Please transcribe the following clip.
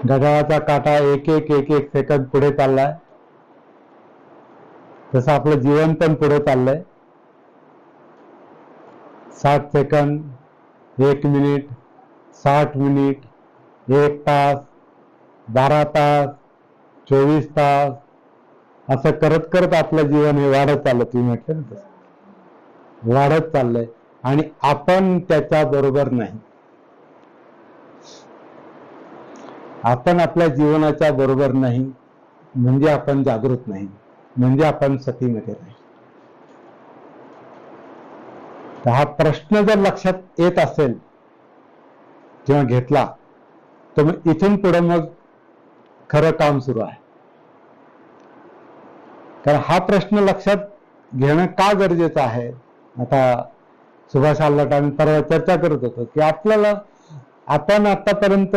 घड्याळाचा काटा एक एक एक एक सेकंद पुढे चाललाय, तसं आपलं जीवन पण पुढे चाललंय. 60 सेकंद, 1 मिनिट, 60 मिनिट, 1 तास, 12 तास, 24 तास, असं करत करत आपलं जीवन हे वाढत चाललं. तुम्ही म्हटलं ना तसं वाढत चाललंय आणि आपण त्याच्या बरोबर नाही. आपण आपल्या जीवनाच्या बरोबर नाही म्हणजे आपण जागृत नाही, म्हणजे आपण सतीमध्ये नाही. तर हा प्रश्न जर लक्षात येत असेल किंवा घेतला तर मग इथून पुढे मग खरं काम सुरू आहे. कारण हा प्रश्न लक्षात घेणं का गरजेचं आहे. आता सुभाष आल्हाट आम्ही परवा चर्चा करत होतो की आपल्याला आपण आतापर्यंत